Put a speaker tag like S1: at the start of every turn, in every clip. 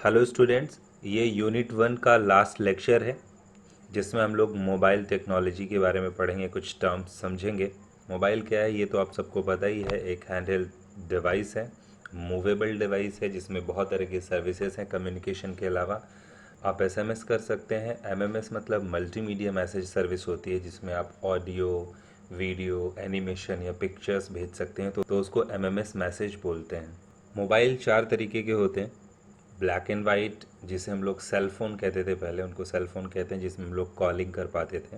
S1: Hello students, ये unit 1 का last lecture है जिसमें हम लोग मोबाइल टेक्नोलॉजी के बारे में पढ़ेंगे, कुछ टर्म्स समझेंगे। मोबाइल क्या है ये तो आप सबको पता ही है। एक हैंडहेल्ड डिवाइस है, मूवेबल डिवाइस है जिसमें बहुत तरह की सर्विसेज हैं। कम्युनिकेशन के अलावा आप एसएमएस कर सकते हैं। एमएमएस मतलब मल्टीमीडिया मैसेज सर्विस होती है जिसमें आप ऑडियो, वीडियो, एनिमेशन या पिक्चर्स भेज सकते हैं, तो उसको एमएमएस मैसेज बोलते हैं। मोबाइल 4 तरीके के होते हैं। ब्लैक एंड वाइट, जिसे हम लोग सेल फ़ोन कहते थे पहले, उनको सेल फ़ोन कहते हैं, जिसमें हम लोग कॉलिंग कर पाते थे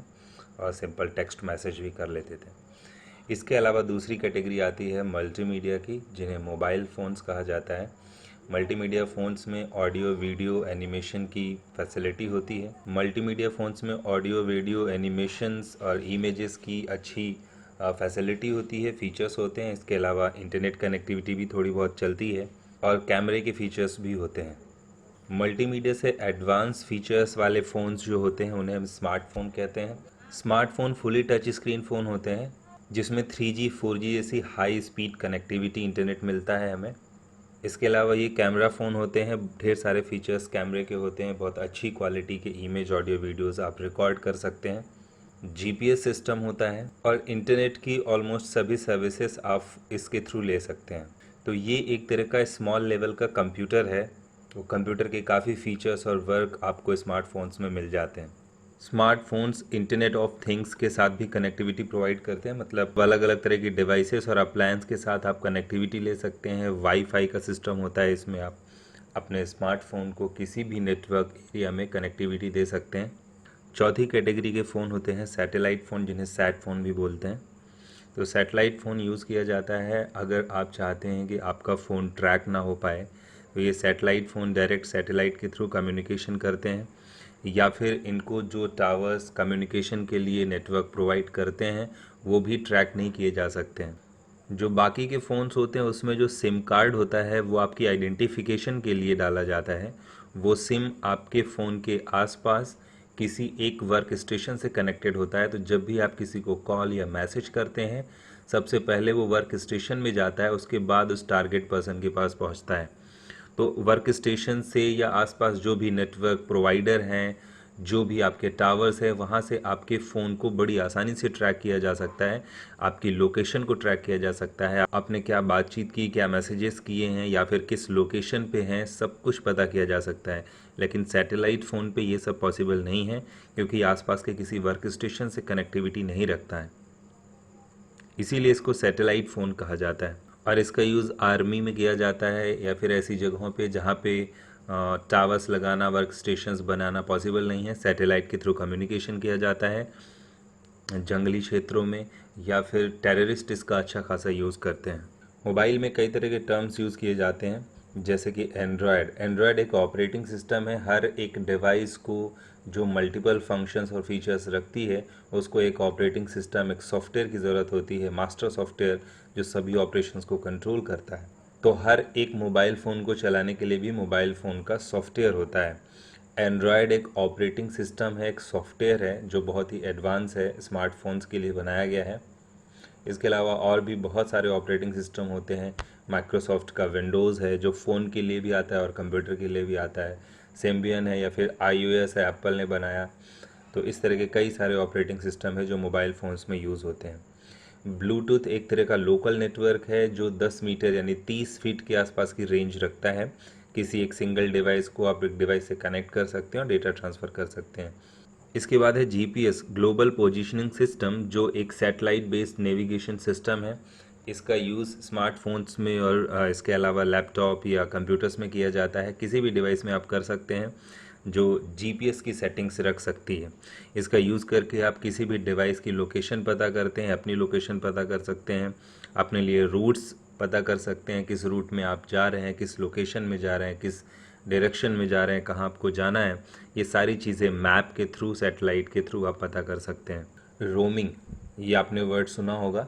S1: और सिंपल टेक्स्ट मैसेज भी कर लेते थे। इसके अलावा दूसरी कैटेगरी आती है मल्टीमीडिया की, जिन्हें मोबाइल फ़ोन्स कहा जाता है। मल्टीमीडिया फ़ोन्स में ऑडियो, वीडियो, एनिमेशन की फैसिलिटी होती है। मल्टीमीडिया फ़ोन्स में ऑडियो, वीडियो, एनिमेशंस और इमेजेस की अच्छी फैसिलिटी होती है, फीचर्स होते हैं। इसके अलावा इंटरनेट कनेक्टिविटी भी थोड़ी बहुत चलती है और कैमरे के फीचर्स भी होते हैं। मल्टीमीडिया से एडवांस फीचर्स वाले फ़ोन्स जो होते हैं उन्हें हम स्मार्टफोन कहते हैं। Smartphone fully touch screen phone होते हैं जिसमें 3G 4G जैसी हाई स्पीड कनेक्टिविटी इंटरनेट मिलता है हमें। इसके अलावा ये कैमरा फ़ोन होते हैं, ढेर सारे फीचर्स कैमरे के होते हैं, बहुत अच्छी क्वालिटी के इमेज, ऑडियो, वीडियोस आप रिकॉर्ड कर सकते हैं। GPS सिस्टम होता है और इंटरनेट की ऑलमोस्ट सभी सर्विसेज आप इसके थ्रू ले सकते हैं। तो ये एक तरह का स्मॉल लेवल का कंप्यूटर है। तो कंप्यूटर के काफ़ी फीचर्स और वर्क आपको स्मार्टफोन्स में मिल जाते हैं। स्मार्टफोन्स इंटरनेट ऑफ थिंग्स के साथ भी कनेक्टिविटी प्रोवाइड करते हैं, मतलब अलग अलग तरह की डिवाइसेस और अप्लायंस के साथ आप कनेक्टिविटी ले सकते हैं। वाईफाई का सिस्टम होता है, इसमें आप अपने स्मार्टफोन को किसी भी नेटवर्क एरिया में कनेक्टिविटी दे सकते हैं। चौथी कैटेगरी के फ़ोन होते हैं सैटेलाइट फ़ोन, जिन्हें सैट फ़ोन भी बोलते हैं। तो सैटेलाइट फ़ोन यूज़ किया जाता है अगर आप चाहते हैं कि आपका फ़ोन ट्रैक ना हो पाए, तो ये सैटेलाइट फ़ोन डायरेक्ट सैटेलाइट के थ्रू कम्युनिकेशन करते हैं, या फिर इनको जो टावर्स कम्युनिकेशन के लिए नेटवर्क प्रोवाइड करते हैं वो भी ट्रैक नहीं किए जा सकते हैं। जो बाकी के फ़ोन्स होते हैं उसमें जो सिम कार्ड होता है वो आपकी आइडेंटिफिकेशन के लिए डाला जाता है। वो सिम आपके फ़ोन के आसपास किसी एक वर्क स्टेशन से कनेक्टेड होता है, तो जब भी आप किसी को कॉल या मैसेज करते हैं सबसे पहले वो वर्क स्टेशन में जाता है, उसके बाद उस टारगेट पर्सन के पास पहुंचता है। तो वर्क स्टेशन से या आसपास जो भी नेटवर्क प्रोवाइडर हैं, जो भी आपके टावर्स हैं, वहाँ से आपके फ़ोन को बड़ी आसानी से ट्रैक किया जा सकता है। आपकी लोकेशन को ट्रैक किया जा सकता है, आपने क्या बातचीत की, क्या मैसेजेस किए हैं या फिर किस लोकेशन पे हैं, सब कुछ पता किया जा सकता है। लेकिन सैटेलाइट फ़ोन पे ये सब पॉसिबल नहीं है क्योंकि आसपास के किसी वर्क स्टेशन से कनेक्टिविटी नहीं रखता है, इसीलिए इसको सैटेलाइट फ़ोन कहा जाता है। और इसका यूज़ आर्मी में किया जाता है या फिर ऐसी जगहों पे जहाँ पे टावर्स लगाना, वर्क स्टेशंस बनाना पॉसिबल नहीं है। सैटेलाइट के थ्रू कम्युनिकेशन किया जाता है जंगली क्षेत्रों में, या फिर टेररिस्ट इसका अच्छा खासा यूज़ करते हैं। मोबाइल में कई तरह के टर्म्स यूज़ किए जाते हैं, जैसे कि एंड्रॉयड एक ऑपरेटिंग सिस्टम है। हर एक डिवाइस को जो मल्टीपल फंक्शंस और फीचर्स रखती है उसको एक ऑपरेटिंग सिस्टम, एक सॉफ्टवेयर की ज़रूरत होती है, मास्टर सॉफ्टवेयर जो सभी ऑपरेशंस को कंट्रोल करता है। तो हर एक मोबाइल फ़ोन को चलाने के लिए भी मोबाइल फ़ोन का सॉफ्टवेयर होता है। एंड्रॉयड एक ऑपरेटिंग सिस्टम है, एक सॉफ्टवेयर है जो बहुत ही एडवांस है, स्मार्टफोन्स के लिए बनाया गया है। इसके अलावा और भी बहुत सारे ऑपरेटिंग सिस्टम होते हैं। माइक्रोसॉफ्ट का विंडोज़ है जो फ़ोन के लिए भी आता है और कंप्यूटर के लिए भी आता है। सिम्बियन है या फिर iOS है, एप्पल ने बनाया। तो इस तरह के कई सारे ऑपरेटिंग सिस्टम है जो मोबाइल फ़ोन्स में यूज़ होते हैं। ब्लूटूथ एक तरह का लोकल नेटवर्क है जो 10 मीटर यानी 30 फीट के आसपास की रेंज रखता है। किसी एक सिंगल डिवाइस को आप एक डिवाइस से कनेक्ट कर सकते हैं और डेटा ट्रांसफ़र कर सकते हैं। इसके बाद है जीपीएस, ग्लोबल पोजीशनिंग सिस्टम, जो एक सैटेलाइट बेस्ड नेविगेशन सिस्टम है। इसका यूज़ स्मार्टफोन्स में और इसके अलावा लैपटॉप या कंप्यूटर्स में किया जाता है। किसी भी डिवाइस में आप कर सकते हैं जो जीपीएस की सेटिंग्स रख सकती है। इसका यूज़ करके आप किसी भी डिवाइस की लोकेशन पता करते हैं, अपनी लोकेशन पता कर सकते हैं, अपने लिए रूट्स पता कर सकते हैं, किस रूट में आप जा रहे हैं, किस लोकेशन में जा रहे हैं, किस डायरेक्शन में जा रहे हैं, कहाँ आपको जाना है। ये सारी चीज़ें मैप के थ्रू, सैटेलाइट के थ्रू आप पता कर सकते हैं। रोमिंग, ये आपने वर्ड सुना होगा।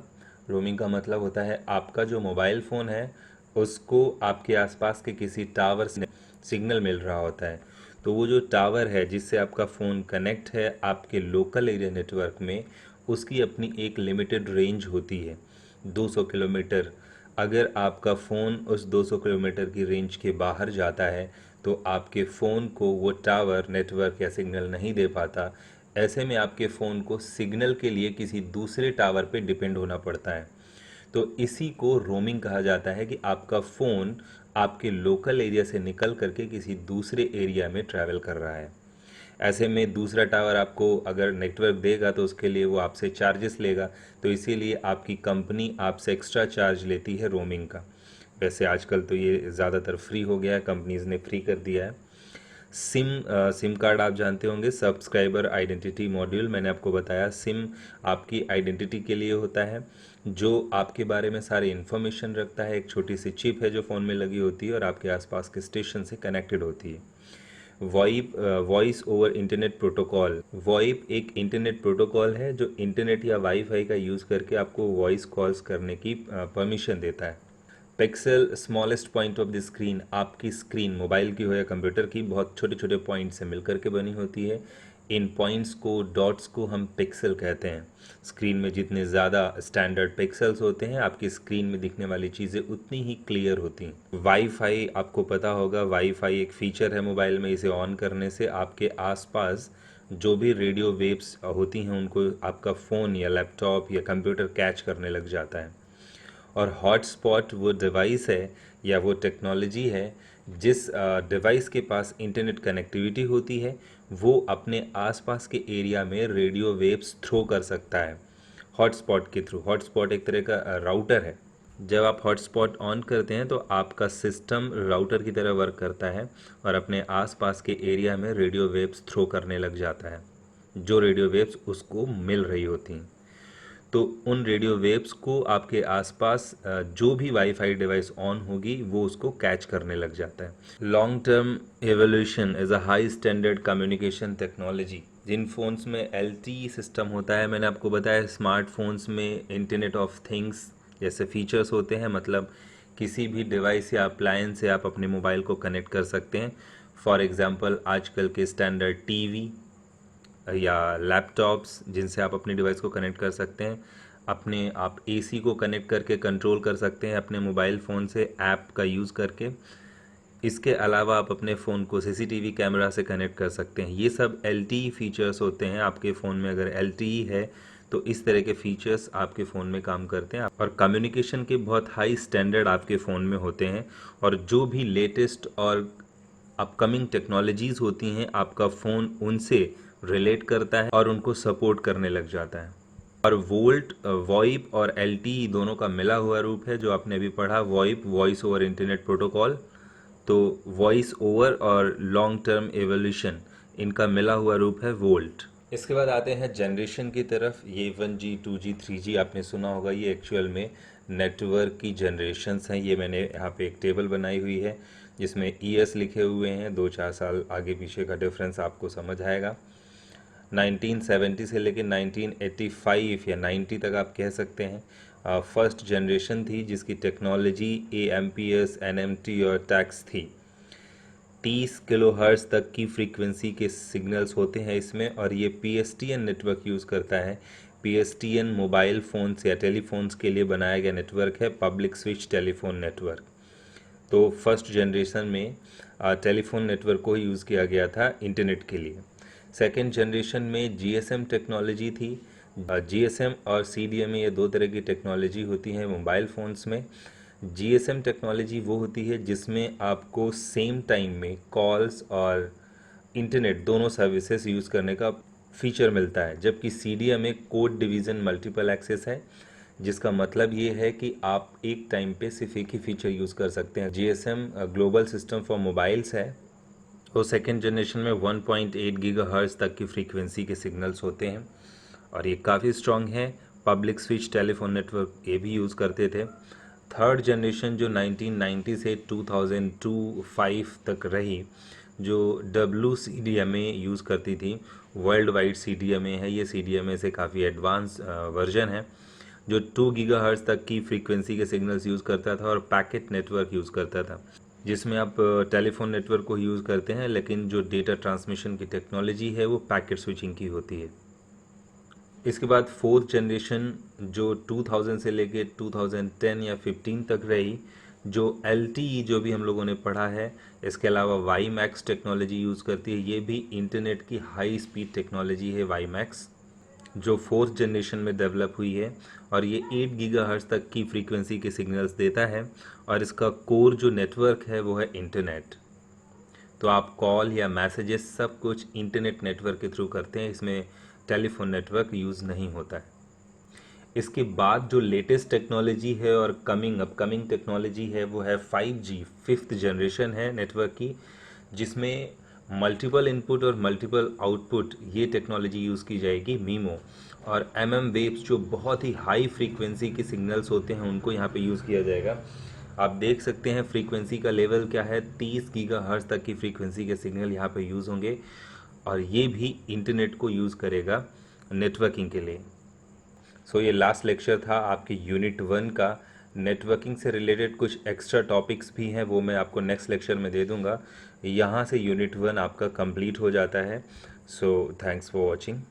S1: रोमिंग का मतलब होता है आपका जो मोबाइल फ़ोन है उसको आपके आसपास के किसी टावर से सिग्नल मिल रहा होता है, तो वो जो टावर है जिससे आपका फ़ोन कनेक्ट है आपके लोकल एरिया नेटवर्क में, उसकी अपनी एक लिमिटेड रेंज होती है, 200 किलोमीटर। अगर आपका फ़ोन उस 200 किलोमीटर की रेंज के बाहर जाता है तो आपके फ़ोन को वो टावर नेटवर्क या सिग्नल नहीं दे पाता। ऐसे में आपके फ़ोन को सिग्नल के लिए किसी दूसरे टावर पे डिपेंड होना पड़ता है। तो इसी को रोमिंग कहा जाता है कि आपका फ़ोन आपके लोकल एरिया से निकल करके किसी दूसरे एरिया में ट्रैवल कर रहा है। ऐसे में दूसरा टावर आपको अगर नेटवर्क देगा तो उसके लिए वो आपसे चार्जेस लेगा, तो इसीलिए आपकी कंपनी आपसे एक्स्ट्रा चार्ज लेती है रोमिंग का। वैसे आजकल तो ये ज़्यादातर फ्री हो गया है, कंपनीज़ ने फ्री कर दिया है। सिम कार्ड आप जानते होंगे, सब्सक्राइबर आइडेंटिटी मॉड्यूल। मैंने आपको बताया सिम आपकी आइडेंटिटी के लिए होता है, जो आपके बारे में सारी इन्फॉर्मेशन रखता है। एक छोटी सी चिप है जो फ़ोन में लगी होती है और आपके आसपास के स्टेशन से कनेक्टेड होती है। VoIP voice over internet protocol. VoIP एक इंटरनेट प्रोटोकॉल है जो इंटरनेट या वाईफाई का यूज़ करके आपको वॉइस कॉल्स करने की परमिशन देता है। Pixel smallest point of the screen. आपकी स्क्रीन मोबाइल की हो या कंप्यूटर की बहुत छोटे छोटे पॉइंट से मिलकर के बनी होती है। इन पॉइंट्स को, डॉट्स को हम पिक्सल कहते हैं। स्क्रीन में जितने ज़्यादा स्टैंडर्ड पिक्सल्स होते हैं, आपकी स्क्रीन में दिखने वाली चीज़ें उतनी ही क्लियर होती हैं। वाईफाई आपको पता होगा, वाईफाई एक फ़ीचर है मोबाइल में। इसे ऑन करने से आपके आसपास जो भी रेडियो वेव्स होती हैं उनको आपका फ़ोन या लैपटॉप या कंप्यूटर कैच करने लग जाता है। और हॉटस्पॉट वो डिवाइस है या वो टेक्नोलॉजी है जिस डिवाइस के पास इंटरनेट कनेक्टिविटी होती है, वो अपने आसपास के एरिया में रेडियो वेव्स थ्रो कर सकता है हॉटस्पॉट के थ्रू। हॉटस्पॉट एक तरह का राउटर है। जब आप हॉटस्पॉट ऑन करते हैं तो आपका सिस्टम राउटर की तरह वर्क करता है और अपने आसपास के एरिया में रेडियो वेव्स थ्रो करने लग जाता है, जो रेडियो वेव्स उसको मिल रही होती हैं। तो उन रेडियो वेव्स को आपके आसपास जो भी वाईफाई डिवाइस ऑन होगी वो उसको कैच करने लग जाता है। Long term evolution is a high standard communication technology. जिन फ़ोन्स में LTE सिस्टम होता है, मैंने आपको बताया स्मार्टफोन्स में इंटरनेट ऑफ थिंग्स जैसे फीचर्स होते हैं, मतलब किसी भी डिवाइस या अप्लायंस से आप अपने मोबाइल को कनेक्ट कर सकते हैं। फॉर एग्ज़ाम्पल आजकल के स्टैंडर्ड टीवी या लैपटॉप्स जिनसे आप अपने डिवाइस को कनेक्ट कर सकते हैं। अपने आप AC को कनेक्ट करके कंट्रोल कर सकते हैं अपने मोबाइल फ़ोन से ऐप का यूज़ करके। इसके अलावा आप अपने फ़ोन को CCTV कैमरा से कनेक्ट कर सकते हैं। ये सब LTE फीचर्स होते हैं। आपके फ़ोन में अगर LTE है तो इस तरह के फीचर्स आपके फ़ोन में काम करते हैं और कम्युनिकेशन के बहुत हाई स्टैंडर्ड आपके फ़ोन में होते हैं। और जो भी लेटेस्ट और अपकमिंग टेक्नोलॉजीज़ होती हैं, आपका फ़ोन उनसे रिलेट करता है और उनको सपोर्ट करने लग जाता है। और वॉइप और LTE दोनों का मिला हुआ रूप है जो आपने अभी पढ़ा, VoIP voice over internet protocol. तो वॉइस ओवर और लॉन्ग टर्म एवोल्यूशन, इनका मिला हुआ रूप है वोल्ट। इसके बाद आते हैं जनरेशन की तरफ। ये 1G 2G 3G आपने सुना होगा, ये एक्चुअल में नेटवर्क की जनरेशन्स हैं। ये मैंने यहाँ पे एक टेबल बनाई हुई है जिसमें ईयर्स लिखे हुए हैं। 2-4 साल आगे पीछे का डिफरेंस आपको समझ आएगा। 1970 से लेकर 1985 या 90 तक आप कह सकते हैं फर्स्ट जनरेशन थी जिसकी टेक्नोलॉजी AMPS NMT और टैक्स थी। 30 किलोहर्ट्ज़ तक की फ्रीक्वेंसी के सिग्नल्स होते हैं इसमें और ये PSTN नेटवर्क यूज़ करता है। PSTN मोबाइल फ़ोन्स या टेलीफोन्स के लिए बनाया गया नेटवर्क है, पब्लिक स्विच टेलीफोन नेटवर्क। तो फर्स्ट जनरेशन में टेलीफोन नेटवर्क को यूज़ किया गया था इंटरनेट के लिए। सेकेंड जनरेशन में GSM टेक्नोलॉजी थी। GSM और CDMA ये दो तरह की टेक्नोलॉजी होती हैं मोबाइल फ़ोन्स में। GSM टेक्नोलॉजी वो होती है जिसमें आपको सेम टाइम में कॉल्स और इंटरनेट दोनों सर्विसेज यूज़ करने का फीचर मिलता है, जबकि CDMA code division multiple access है, जिसका मतलब ये है कि आप एक टाइम पे सिर्फ एक ही फीचर यूज़ कर सकते हैं। GSM global system for mobiles है। वो सेकेंड जनरेशन में 1.8 गीगाहर्ट्ज़ तक की फ्रीक्वेंसी के सिग्नल्स होते हैं और ये काफ़ी स्ट्रॉन्ग है। पब्लिक स्विच टेलीफोन नेटवर्क ये भी यूज़ करते थे। थर्ड जनरेशन जो 1990 से 2002-5 तक रही, जो WCDMA यूज़ करती थी, वर्ल्ड वाइड CDMA है। ये CDMA से काफ़ी एडवांस वर्जन है जो 2 गीगाहर्ट्ज़ तक की फ्रीक्वेंसी के सिग्नल्स यूज़ करता था और पैकेट नेटवर्क यूज़ करता था, जिसमें आप टेलीफोन नेटवर्क को यूज़ करते हैं लेकिन जो डेटा ट्रांसमिशन की टेक्नोलॉजी है वो पैकेट स्विचिंग की होती है। इसके बाद फोर्थ जनरेशन जो 2000 से लेके 2010 या 15 तक रही, जो LTE जो भी हम लोगों ने पढ़ा है, इसके अलावा WiMAX टेक्नोलॉजी यूज़ करती है, ये भी इंटरनेट की हाई स्पीड टेक्नोलॉजी है WiMAX, जो फोर्थ जनरेशन में डेवलप हुई है और ये 8 गीगाहर्ट्ज़ तक की फ्रीक्वेंसी के सिग्नल्स देता है और इसका कोर जो नेटवर्क है वो है इंटरनेट। तो आप कॉल या मैसेजेस सब कुछ इंटरनेट नेटवर्क के थ्रू करते हैं, इसमें टेलीफोन नेटवर्क यूज़ नहीं होता है। इसके बाद जो लेटेस्ट टेक्नोलॉजी है और अपकमिंग टेक्नोलॉजी है वो है 5G, फिफ्थ जनरेशन है नेटवर्क की, जिसमें मल्टीपल इनपुट और मल्टीपल आउटपुट ये टेक्नोलॉजी यूज़ की जाएगी, मीमो। और वेव्स जो बहुत ही हाई फ्रीक्वेंसी के सिग्नल्स होते हैं उनको यहाँ पे यूज़ किया जाएगा। आप देख सकते हैं फ्रीक्वेंसी का लेवल क्या है, 30 गीगाहर्ट्ज़ तक की फ्रीक्वेंसी के सिग्नल यहाँ पे यूज़ होंगे और ये भी इंटरनेट को यूज़ करेगा नेटवर्किंग के लिए। सो ये लास्ट लेक्चर था आपके यूनिट 1 का। नेटवर्किंग से रिलेटेड कुछ एक्स्ट्रा टॉपिक्स भी हैं, वो मैं आपको नेक्स्ट लेक्चर में दे दूंगा। यहाँ से यूनिट 1 आपका कंप्लीट हो जाता है। So thanks for watching.